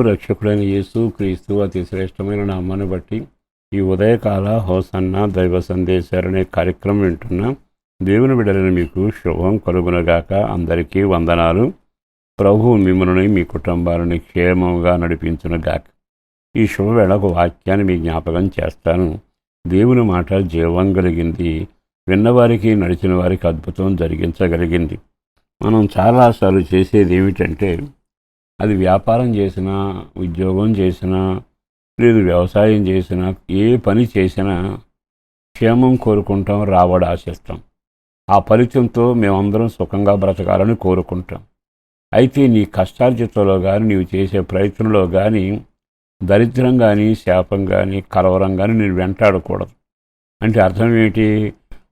రక్షకుడైన యేసు క్రీస్తు అతి శ్రేష్టమైన నామాన్ని బట్టి ఈ ఉదయకాల హోసన్న దైవ సందేశాలనే కార్యక్రమం వింటున్న దేవుని బిడ్డలని మీకు శుభం కలుగునగాక. అందరికీ వందనాలు. ప్రభువు మిమ్మల్ని మీ కుటుంబాలని క్షేమంగా నడిపించునుగాక. ఈ శుభవేళ ఒక వాక్యాన్ని మీ జ్ఞాపకం చేస్తాను. దేవుని మాట జీవం కలిగింది, విన్నవారికి నడిచిన వారికి అద్భుతం జరిగించగలిగింది. మనం చాలాసార్లు చేసేది ఏమిటంటే, అది వ్యాపారం చేసినా, ఉద్యోగం చేసినా, లేదు వ్యవసాయం చేసినా, ఏ పని చేసినా క్షేమం కోరుకుంటాం, రాబడి ఆశిస్తాం. ఆ ఫలితంతో మేమందరం సుఖంగా బ్రతకాలని కోరుకుంటాం. అయితే నీ కష్టార్జితంలో కానీ, నీవు చేసే ప్రయత్నంలో కానీ దరిద్రం కానీ, శాపం కానీ, కలవరం కానీ నేను వెంటాడకూడదు. అంటే అర్థం ఏంటి?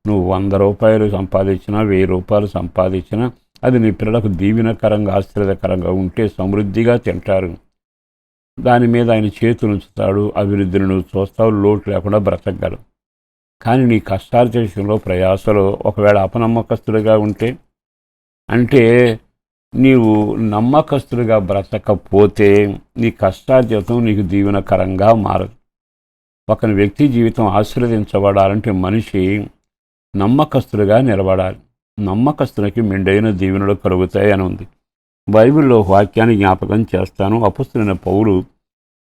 నువ్వు 100 రూపాయలు సంపాదించినా, 1000 రూపాయలు సంపాదించినా అది నీ పిల్లలకు దీవెనకరంగా, ఆశీర్వాదకరంగా ఉంటే సమృద్ధిగా తింటారు. దాని మీద ఆయన చేతులు ఉంచుతాడు. అభివృద్ధిని నువ్వు చూస్తావు, లోటు లేకుండా బ్రతకగలవు. కానీ నీ కష్టార్జితంలో, ప్రయాసలో ఒకవేళ అపనమ్మకస్తుడిగా ఉంటే, అంటే నీవు నమ్మకస్తుడిగా బ్రతకపోతే నీ కష్టార్జితం నీకు దీవెనకరంగా మారదు. ఒక వ్యక్తి జీవితం ఆశీర్వదించబడాలంటే మనిషి నమ్మకస్తుడిగా నిలబడాలి. నమ్మకస్తునికి మెండైన దీవెనలు కలుగుతాయి అని ఉంది. బైబిల్లో వాక్యాన్ని జ్ఞాపకం చేస్తాను. అపొస్తలుడైన పౌలు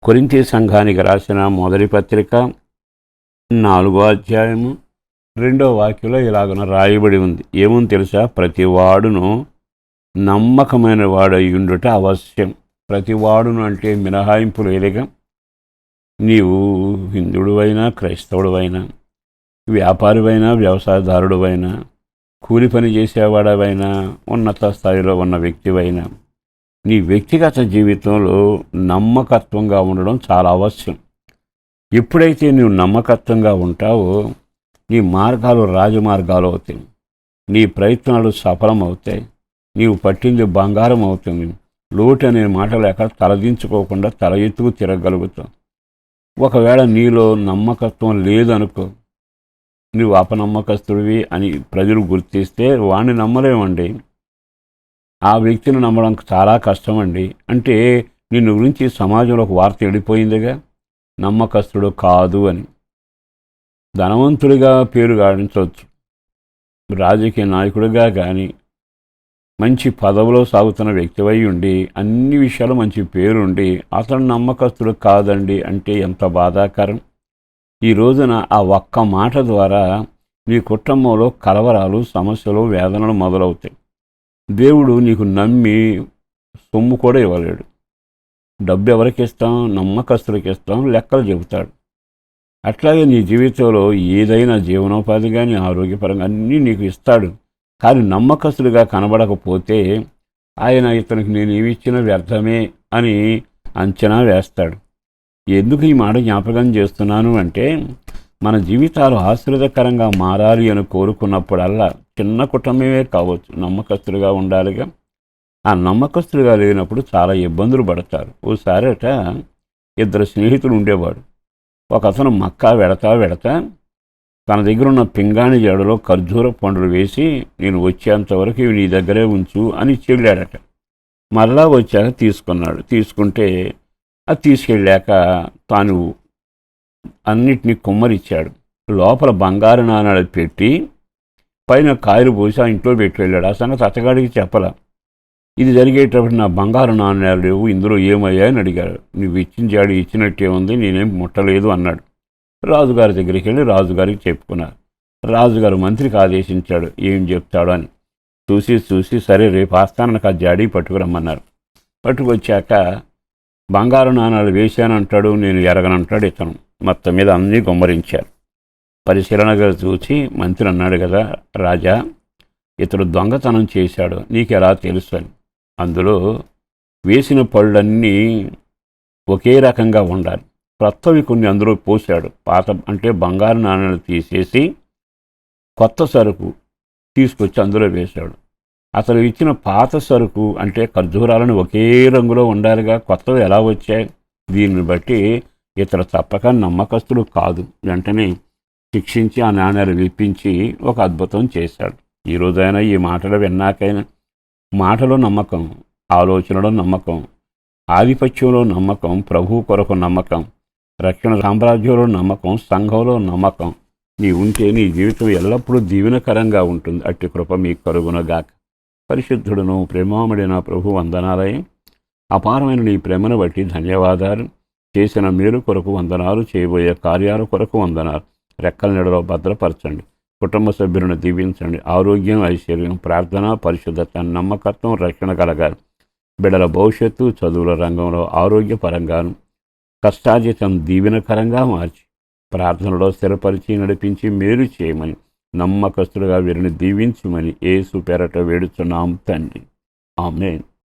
కొరింథీ సంఘానికి రాసిన మొదటి పత్రిక 4వ అధ్యాయము 2వ వాక్యంలో ఇలాగన రాయబడి ఉంది. ఏమని తెలుసా? ప్రతివాడును నమ్మకమైన వాడై ఉండుట అవశ్యం. ప్రతివాడును అంటే మినహాయింపు లేదుగా. నీవు హిందువుడైనా, క్రైస్తవుడైనా, వ్యాపారివైనా, వ్యవసాయదారుడువైనా, కూలి పని చేసేవాడవైనా, ఉన్నత స్థాయిలో ఉన్న వ్యక్తివైనా, నీ వ్యక్తిగత జీవితంలో నమ్మకత్వంగా ఉండడం చాలా అవశ్యం. ఎప్పుడైతే నీవు నమ్మకత్వంగా ఉంటావో నీ మార్గాలు రాజమార్గాలు అవుతాయి. నీ ప్రయత్నాలు సఫలమవుతాయి. నీవు పట్టింది బంగారం అవుతుంది. లోటు అనే మాట లేక తలదించుకోకుండా తల ఎత్తుకు తిరగలుగుతావు. ఒకవేళ నీలో నమ్మకత్వం లేదనుకో, నువ్వు అపనమ్మకస్తుడివి అని ప్రజలు గుర్తిస్తే వాడిని నమ్మలేమండి. ఆ వ్యక్తిని నమ్మడం చాలా కష్టమండి. అంటే నిన్ను గురించి సమాజంలో ఒక వార్త వెళ్ళిపోయిందిగా, నమ్మకస్తుడు కాదు అని. ధనవంతుడిగా పేరు గాడించవచ్చు, రాజకీయ నాయకుడిగా కానీ, మంచి పదవిలో సాగుతున్న వ్యక్తివై ఉండి, అన్ని విషయాలు మంచి పేరుండి, అతను నమ్మకస్తుడు కాదండి అంటే ఎంత బాధాకరం. ఈ రోజున ఆ ఒక్క మాట ద్వారా నీ కుటుంబంలో కలవరాలు, సమస్యలు, వేదనలు మొదలవుతాయి. దేవుడు నీకు నమ్మి సొమ్ము కూడా ఇవ్వలేడు. డబ్బు ఎవరికి ఇస్తాం? నమ్మకస్తుడికి ఇస్తాం, లెక్కలు చెబుతాడు. అట్లాగే నీ జీవితంలో ఏదైనా జీవనోపాధి కానీ, ఆరోగ్యపరంగా అన్నీ నీకు ఇస్తాడు. కానీ నమ్మకస్తుడిగా కనబడకపోతే ఆయన ఇతనికి నేను ఏమిచ్చినా వ్యర్థమే అని అంచనా వేస్తాడు. ఎందుకు ఈ మాట జ్ఞాపకం చేస్తున్నాను అంటే, మన జీవితాలు ఆశీర్వాదకరంగా మారాలి అని కోరుకున్నప్పుడల్లా, చిన్న కుటుంబమే కావచ్చు, నమ్మకస్తుడిగా ఉండాలిగా. ఆ నమ్మకస్తుడిగా లేనప్పుడు చాలా ఇబ్బందులు పడతారు. ఓసారట 2 స్నేహితులు ఉండేవాడు. ఒక అతను మక్కా వెడతా తన దగ్గర ఉన్న పింగాణి జడలో ఖర్జూర పండులు వేసి, నేను వచ్చేంతవరకు ఇవి నీ దగ్గరే ఉంచు అని చెల్లాడట. మరలా వచ్చాక తీసుకున్నాడు. తీసుకుంటే అది తీసుకెళ్ళాక తాను అన్నిటినీ కుమ్మరిచ్చాడు. లోపల బంగారు నాణాలు పెట్టి పైన కాయలు పోసి ఆ ఇంట్లో పెట్టి వెళ్ళాడు. ఆ సంగతి అతగాడికి చెప్పలా. ఇది జరిగేటప్పుడు నా బంగారు నాణ్యాలు లేవు, ఇందులో ఏమయ్యాయని అడిగాడు. నువ్వు ఇచ్చిన జాడి ఇచ్చినట్టే ఉంది, నేనేం ముట్టలేదు అన్నాడు. రాజుగారి దగ్గరికి వెళ్ళి రాజుగారికి చెప్పుకున్నారు. రాజుగారు మంత్రికి ఆదేశించాడు ఏం చెప్తాడు అని. చూసి సరే రేపు ఆస్థానానికి ఆ జాడి పట్టుకురమ్మన్నారు. పట్టుకొచ్చాక బంగారు నాణాలు వేశానంటాడు, నేను ఎరగనంటాడు ఇతను. మొత్తం మీద అన్నీ గుమ్మరించారు. పరిశీలనగా చూసి మంత్రి అన్నాడు కదా, రాజా, ఇతడు దొంగతనం చేశాడు, నీకెలా తెలుసు అని. అందులో వేసిన పళ్ళన్నీ ఒకే రకంగా ఉండాలి. కొత్తవి కొన్ని అందులో పోశాడు. పాత అంటే బంగారు నాణాలు తీసేసి కొత్త సరుకు తీసుకొచ్చి అందులో వేశాడు. అతను ఇచ్చిన పాత సరుకు అంటే ఖర్జూరాలను ఒకే రంగులో ఉండాలిగా, కొత్తవి ఎలా వచ్చాయి? దీన్ని బట్టి ఇతడు తప్పక నమ్మకస్తుడు కాదు. వెంటనే శిక్షించి ఆ నాణ్యాలు విప్పించి ఒక అద్భుతం చేశాడు. ఈ రోజైనా ఈ మాటలు విన్నాకైనా మాటలో నమ్మకం, ఆలోచనలో నమ్మకం, ఆధిపత్యంలో నమ్మకం, ప్రభువు కొరకు నమ్మకం, రక్షణ సామ్రాజ్యంలో నమ్మకం, సంఘంలో నమ్మకం నీ ఉంటే నీ జీవితం ఎల్లప్పుడూ దీవెనకరంగా ఉంటుంది. అట్టి కృప మీకు కలుగునగాక. పరిశుద్ధుడును ప్రేమామడిన ప్రభు వందనాలయం. అపారమైన నీ ప్రేమను బట్టి ధన్యవాదాలు. చేసిన మేలు కొరకు వందనాలు, చేయబోయే కార్యాల కొరకు వందనాలు. రెక్కల నీడలో భద్రపరచండి. కుటుంబ సభ్యులను దీవించండి. ఆరోగ్యం, ఐశ్వర్యం, ప్రార్థన, పరిశుద్ధత, నమ్మకత్వం, రక్షణ కలగాలి. బిడ్డల భవిష్యత్తు, చదువుల రంగంలో ఆరోగ్యపరంగాను, కష్టార్జితం దీవెనకరంగా మార్చి ప్రార్థనలో స్థిరపరిచి నడిపించి మేలు చేయమని, నమ్మకస్తులుగా వీరిని దీవించమని యేసు పేరట వేడుచున్నాం తండ్రి. ఆమేన్.